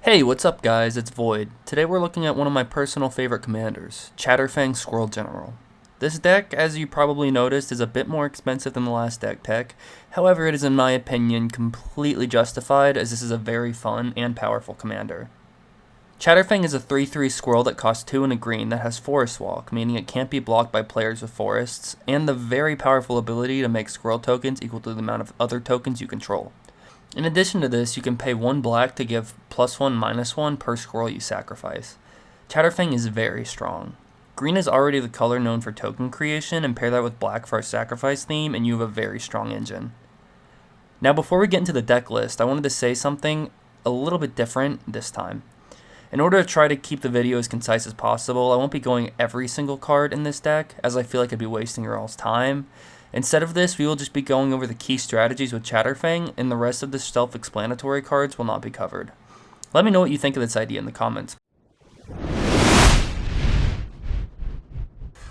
Hey, what's up guys, it's Void. Today we're looking at one of my personal favorite commanders, Chatterfang Squirrel General. This deck, as you probably noticed, is a bit more expensive than the last deck tech. However, it is in my opinion completely justified as this is a very fun and powerful commander. Chatterfang is a 3/3 squirrel that costs 2 and a green that has Forest Walk, meaning it can't be blocked by players with forests, and the very powerful ability to make squirrel tokens equal to the amount of other tokens you control. In addition to this, you can pay 1 black to give +1/-1 per squirrel you sacrifice. Chatterfang is very strong. Green is already the color known for token creation, and pair that with black for a sacrifice theme, and you have a very strong engine. Now before we get into the deck list, I wanted to say something a little bit different this time. In order to try to keep the video as concise as possible, I won't be going every single card in this deck, as I feel like I'd be wasting your all's time. Instead of this, we will just be going over the key strategies with Chatterfang, and the rest of the self-explanatory cards will not be covered. Let me know what you think of this idea in the comments.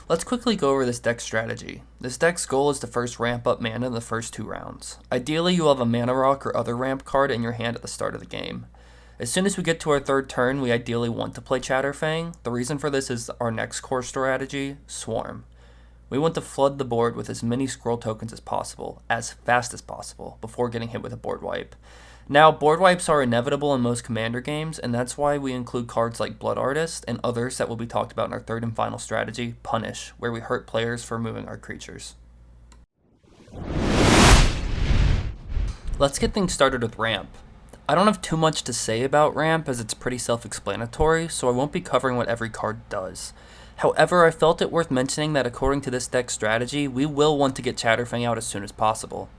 Let's quickly go over this deck's strategy. This deck's goal is to first ramp up mana in the first 2 rounds. Ideally, you will have a mana rock or other ramp card in your hand at the start of the game. As soon as we get to our 3rd turn, we ideally want to play Chatterfang. The reason for this is our next core strategy, Swarm. We want to flood the board with as many squirrel tokens as possible, as fast as possible, before getting hit with a board wipe. Now, board wipes are inevitable in most commander games, and that's why we include cards like Blood Artist and others that will be talked about in our 3rd and final strategy, Punish, where we hurt players for removing our creatures. Let's get things started with Ramp. I don't have too much to say about Ramp as it's pretty self-explanatory, so I won't be covering what every card does. However, I felt it worth mentioning that according to this deck's strategy, we will want to get Chatterfang out as soon as possible.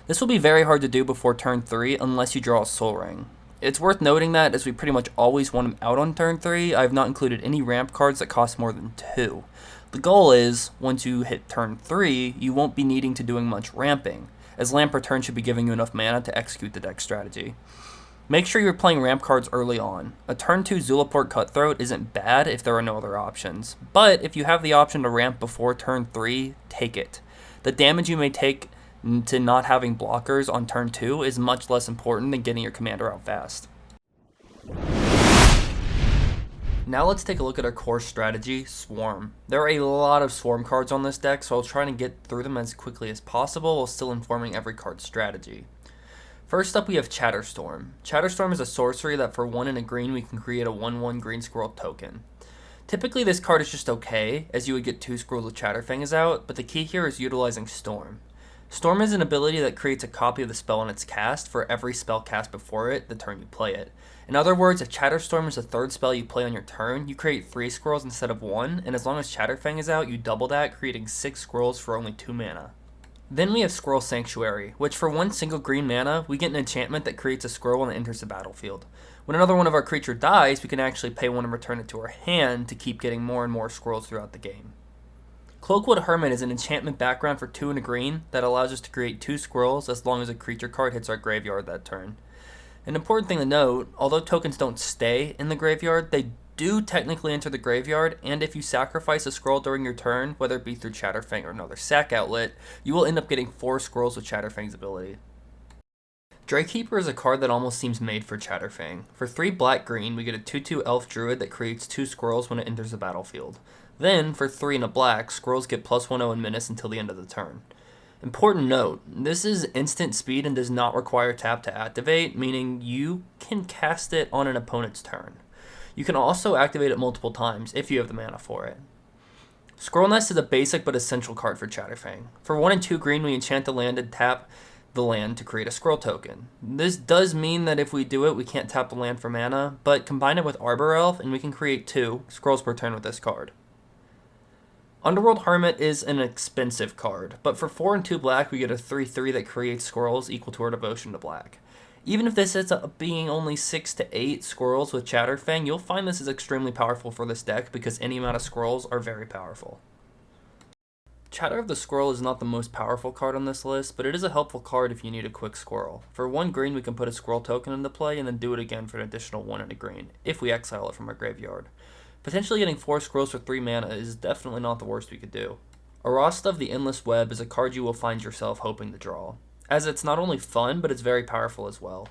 This will be very hard to do before turn 3 unless you draw a Soul Ring. It's worth noting that as we pretty much always want him out on turn 3, I have not included any ramp cards that cost more than 2. The goal is, once you hit turn 3, you won't be needing to doing much ramping, as Lamp Return should be giving you enough mana to execute the deck strategy. Make sure you're playing ramp cards early on. A turn 2 Zulaport Cutthroat isn't bad if there are no other options, but if you have the option to ramp before turn 3, take it. The damage you may take to not having blockers on turn 2 is much less important than getting your commander out fast. Now let's take a look at our core strategy, Swarm. There are a lot of Swarm cards on this deck, so I'll try to get through them as quickly as possible while still informing every card's strategy. First up, we have Chatterstorm. Chatterstorm is a sorcery that for 1 and a green, we can create a 1/1 green squirrel token. Typically, this card is just okay, as you would get 2 squirrels with Chatterfang is out, but the key here is utilizing Storm. Storm is an ability that creates a copy of the spell on its cast for every spell cast before it, the turn you play it. In other words, if Chatterstorm is the 3rd spell you play on your turn, you create 3 squirrels instead of 1, and as long as Chatterfang is out, you double that, creating 6 squirrels for only 2 mana. Then we have Squirrel Sanctuary, which for 1 single green mana, we get an enchantment that creates a squirrel when it enters the battlefield. When another one of our creature dies, we can actually pay 1 and return it to our hand to keep getting more and more squirrels throughout the game. Cloakwood Hermit is an enchantment background for 2 and a green that allows us to create 2 squirrels as long as a creature card hits our graveyard that turn. An important thing to note, although tokens don't stay in the graveyard, they do technically enter the graveyard, and if you sacrifice a squirrel during your turn, whether it be through Chatterfang or another sack outlet, you will end up getting 4 squirrels with Chatterfang's ability. Drakekeeper is a card that almost seems made for Chatterfang. For 3 black-green, we get a 2/2 elf druid that creates 2 squirrels when it enters the battlefield. Then, for 3 and a black, squirrels get +1/0 in menace until the end of the turn. Important note, this is instant speed and does not require tap to activate, meaning you can cast it on an opponent's turn. You can also activate it multiple times if you have the mana for it. Squirrel Nest is a basic but essential card for Chatterfang. For 1 and 2 green, we enchant the land and tap the land to create a squirrel token. This does mean that if we do it, we can't tap the land for mana, but combine it with Arbor Elf and we can create 2 squirrels per turn with this card. Underworld Hermit is an expensive card, but for 4 and 2 black, we get a 3/3 that creates squirrels equal to our devotion to black. Even if this ends up being only 6 to 8 squirrels with Chatterfang, you'll find this is extremely powerful for this deck because any amount of squirrels are very powerful. Chatter of the Squirrel is not the most powerful card on this list, but it is a helpful card if you need a quick squirrel. For 1 green, we can put a squirrel token into play and then do it again for an additional 1 and a green, if we exile it from our graveyard. Potentially getting 4 squirrels for 3 mana is definitely not the worst we could do. Arasta of the Endless Web is a card you will find yourself hoping to draw, as it's not only fun, but it's very powerful as well.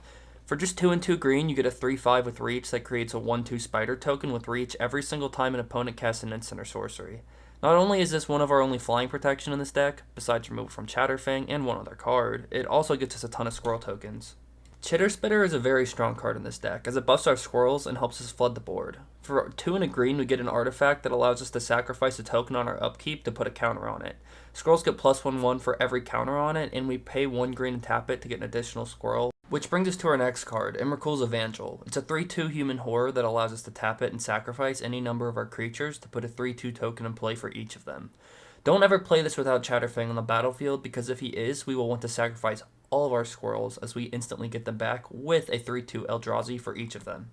For just 2 and 2 green, you get a 3/5 with reach that creates a 1/2 spider token with reach every single time an opponent casts an instant or sorcery. Not only is this one of our only flying protection in this deck, besides removal from Chatterfang and one other card, it also gets us a ton of squirrel tokens. Chitter Spitter is a very strong card in this deck, as it buffs our squirrels and helps us flood the board. For 2 and a green, we get an artifact that allows us to sacrifice a token on our upkeep to put a counter on it. Squirrels get +1/1 for every counter on it, and we pay 1 green and tap it to get an additional squirrel. Which brings us to our next card, Emrakul's Evangel. It's a 3/2 human horror that allows us to tap it and sacrifice any number of our creatures to put a 3/2 token in play for each of them. Don't ever play this without Chatterfang on the battlefield, because if he is, we will want to sacrifice all of our squirrels as we instantly get them back with a 3/2 Eldrazi for each of them.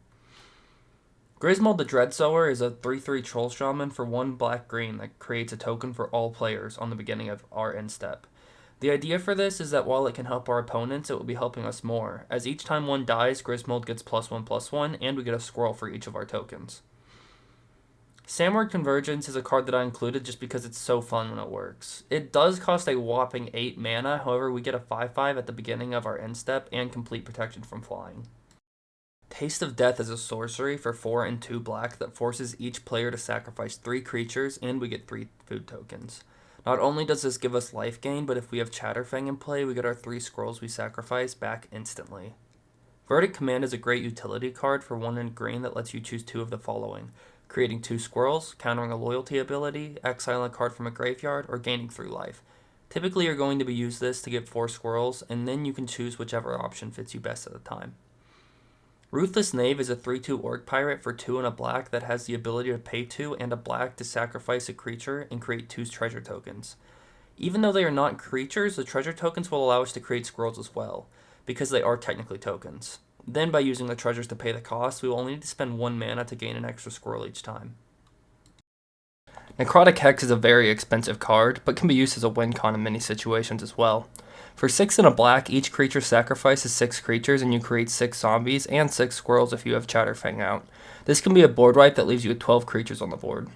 Griswold the Dreadsower is a 3/3 Troll Shaman for 1 black-green that creates a token for all players on the beginning of our end step. The idea for this is that while it can help our opponents, it will be helping us more, as each time one dies, Griswold gets +1/+1, and we get a squirrel for each of our tokens. Samward Convergence is a card that I included just because it's so fun when it works. It does cost a whopping 8 mana, however we get a 5/5 at the beginning of our end step and complete protection from flying. Taste of Death is a sorcery for 4 and 2 black that forces each player to sacrifice 3 creatures, and we get 3 food tokens. Not only does this give us life gain, but if we have Chatterfang in play, we get our 3 squirrels we sacrifice back instantly. Verdict Command is a great utility card for 1 and green that lets you choose 2 of the following: creating 2 squirrels, countering a loyalty ability, exiling a card from a graveyard, or gaining 3 life. Typically you're going to be use this to get 4 squirrels, and then you can choose whichever option fits you best at the time. Ruthless Knave is a 3/2 Orc Pirate for 2 and a black that has the ability to pay 2 and a black to sacrifice a creature and create 2 treasure tokens. Even though they are not creatures, the treasure tokens will allow us to create squirrels as well, because they are technically tokens. Then by using the treasures to pay the cost, we will only need to spend 1 mana to gain an extra squirrel each time. Necrotic Hex is a very expensive card, but can be used as a win con in many situations as well. For 6 and a black, each creature sacrifices 6 creatures and you create 6 zombies and 6 squirrels if you have Chatterfang out. This can be a board wipe that leaves you with 12 creatures on the board.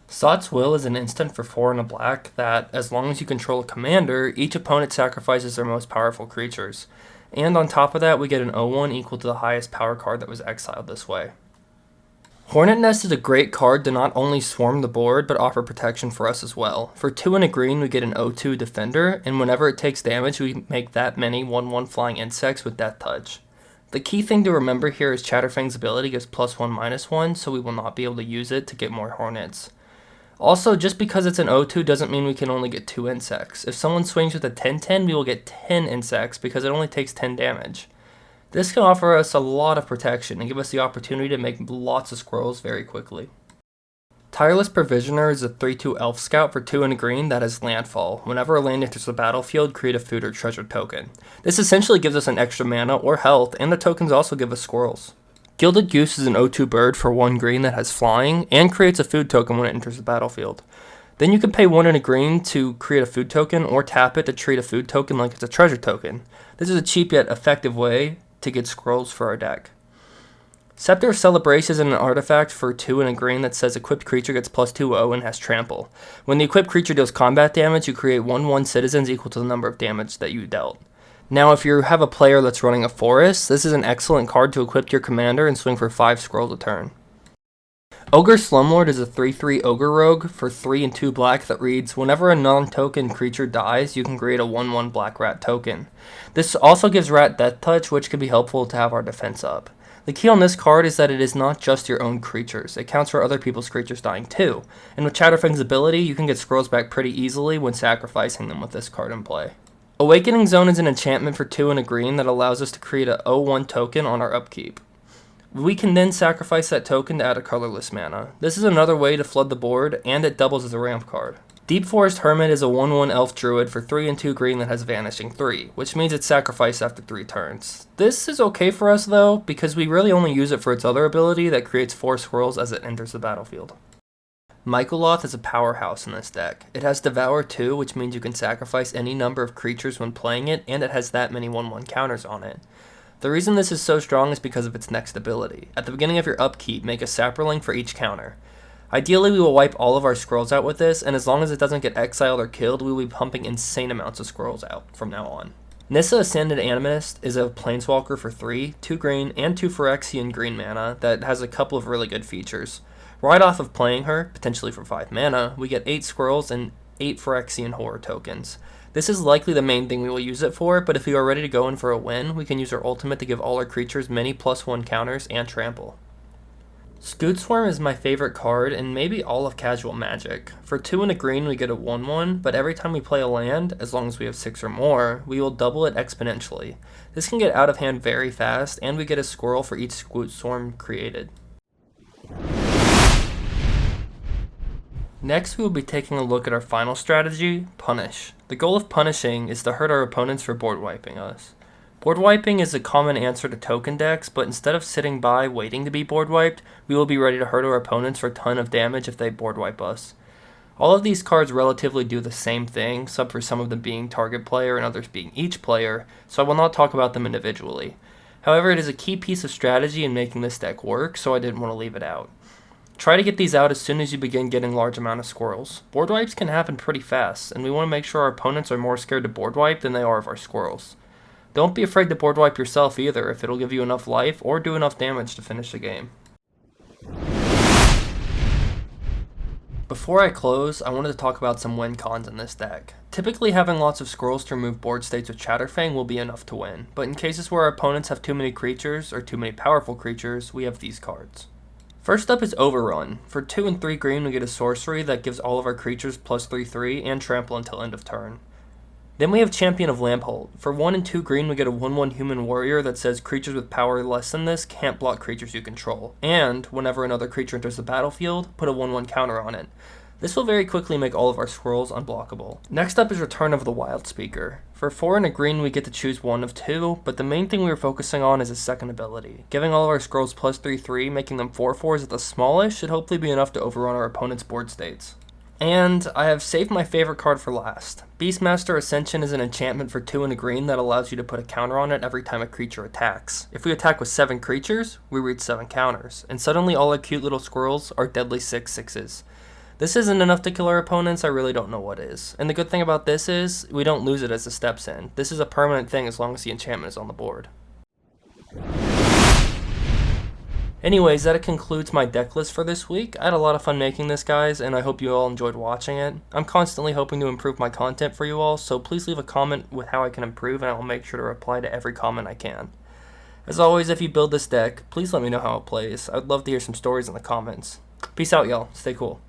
Sot's Will is an instant for 4 and a black that, as long as you control a commander, each opponent sacrifices their most powerful creatures. And on top of that, we get an 0/1 equal to the highest power card that was exiled this way. Hornet Nest is a great card to not only swarm the board, but offer protection for us as well. For 2 and a green, we get an 0/2 Defender, and whenever it takes damage, we make that many 1/1 flying insects with Death Touch. The key thing to remember here is Chatterfang's ability gives +1/-1, so we will not be able to use it to get more Hornets. Also, just because it's an 0/2 doesn't mean we can only get 2 insects. If someone swings with a 10/10, we will get 10 insects because it only takes 10 damage. This can offer us a lot of protection and give us the opportunity to make lots of squirrels very quickly. Tireless Provisioner is a 3/2 Elf Scout for 2 and a green that has Landfall. Whenever a land enters the battlefield, create a food or treasure token. This essentially gives us an extra mana or health, and the tokens also give us squirrels. Gilded Goose is an 0/2 bird for 1 green that has flying, and creates a food token when it enters the battlefield. Then you can pay 1 and a green to create a food token, or tap it to treat a food token like it's a treasure token. This is a cheap yet effective way to get scrolls for our deck. Scepter of Celebration is an artifact for 2 and a green that says equipped creature gets +2/0 and has trample. When the equipped creature deals combat damage, you create 1/1 citizens equal to the number of damage that you dealt. Now if you have a player that's running a forest, this is an excellent card to equip your commander and swing for 5 scrolls a turn. Ogre Slumlord is a 3/3 Ogre Rogue for 3 and 2 black that reads, whenever a non-token creature dies, you can create a 1/1 black rat token. This also gives rat Death Touch, which can be helpful to have our defense up. The key on this card is that it is not just your own creatures, it counts for other people's creatures dying too, and with Chatterfang's ability, you can get scrolls back pretty easily when sacrificing them with this card in play. Awakening Zone is an enchantment for 2 and a green that allows us to create a 0/1 token on our upkeep. We can then sacrifice that token to add a colorless mana. This is another way to flood the board, and it doubles as a ramp card. Deep Forest Hermit is a 1/1 elf druid for 3 and 2 green that has Vanishing 3, which means it's sacrificed after 3 turns. This is okay for us though, because we really only use it for its other ability that creates 4 squirrels as it enters the battlefield. Mycoloth is a powerhouse in this deck. It has Devour 2, which means you can sacrifice any number of creatures when playing it, and it has that many 1/1 counters on it. The reason this is so strong is because of its next ability. At the beginning of your upkeep, make a Saproling for each counter. Ideally, we will wipe all of our squirrels out with this, and as long as it doesn't get exiled or killed, we will be pumping insane amounts of squirrels out from now on. Nissa Ascended Animist is a planeswalker for 3, 2 green, and 2 Phyrexian green mana that has a couple of really good features. Right off of playing her, potentially for 5 mana, we get 8 squirrels and 8 Phyrexian horror tokens. This is likely the main thing we will use it for, but if we are ready to go in for a win, we can use our ultimate to give all our creatures many +1 counters and trample. Scoot Swarm is my favorite card in maybe all of Casual Magic. For 2 and a green we get a 1/1, but every time we play a land, as long as we have 6 or more, we will double it exponentially. This can get out of hand very fast, and we get a squirrel for each Scoot Swarm created. Next we will be taking a look at our final strategy, Punish. The goal of punishing is to hurt our opponents for board wiping us. Board wiping is a common answer to token decks, but instead of sitting by waiting to be board wiped, we will be ready to hurt our opponents for a ton of damage if they board wipe us. All of these cards relatively do the same thing, except for some of them being target player and others being each player, so I will not talk about them individually. However, it is a key piece of strategy in making this deck work, so I didn't want to leave it out. Try to get these out as soon as you begin getting large amount of squirrels. Board wipes can happen pretty fast, and we want to make sure our opponents are more scared to board wipe than they are of our squirrels. Don't be afraid to board wipe yourself either if it'll give you enough life or do enough damage to finish the game. Before I close, I wanted to talk about some win cons in this deck. Typically having lots of squirrels to remove board states with Chatterfang will be enough to win, but in cases where our opponents have too many creatures or too many powerful creatures, we have these cards. First up is Overrun. For 2 and 3 green we get a sorcery that gives all of our creatures +3/3 and trample until end of turn. Then we have Champion of Lamphold. For 1 and 2 green we get a 1/1 human warrior that says creatures with power less than this can't block creatures you control, and whenever another creature enters the battlefield, put a 1/1 counter on it. This will very quickly make all of our squirrels unblockable. Next up is Return of the Wild Speaker. For 4 and a green we get to choose 1 of 2, but the main thing we are focusing on is his second ability. Giving all of our squirrels +3/3, making them 4/4s at the smallest, should hopefully be enough to overrun our opponent's board states. And I have saved my favorite card for last. Beastmaster Ascension is an enchantment for 2 and a green that allows you to put a counter on it every time a creature attacks. If we attack with 7 creatures, we reach 7 counters, and suddenly all our cute little squirrels are deadly 6/6s. This isn't enough to kill our opponents, I really don't know what is. And the good thing about this is, we don't lose it as the steps in. This is a permanent thing as long as the enchantment is on the board. Anyways, that concludes my deck list for this week. I had a lot of fun making this, guys, and I hope you all enjoyed watching it. I'm constantly hoping to improve my content for you all, so please leave a comment with how I can improve, and I will make sure to reply to every comment I can. As always, if you build this deck, please let me know how it plays. I'd love to hear some stories in the comments. Peace out, y'all. Stay cool.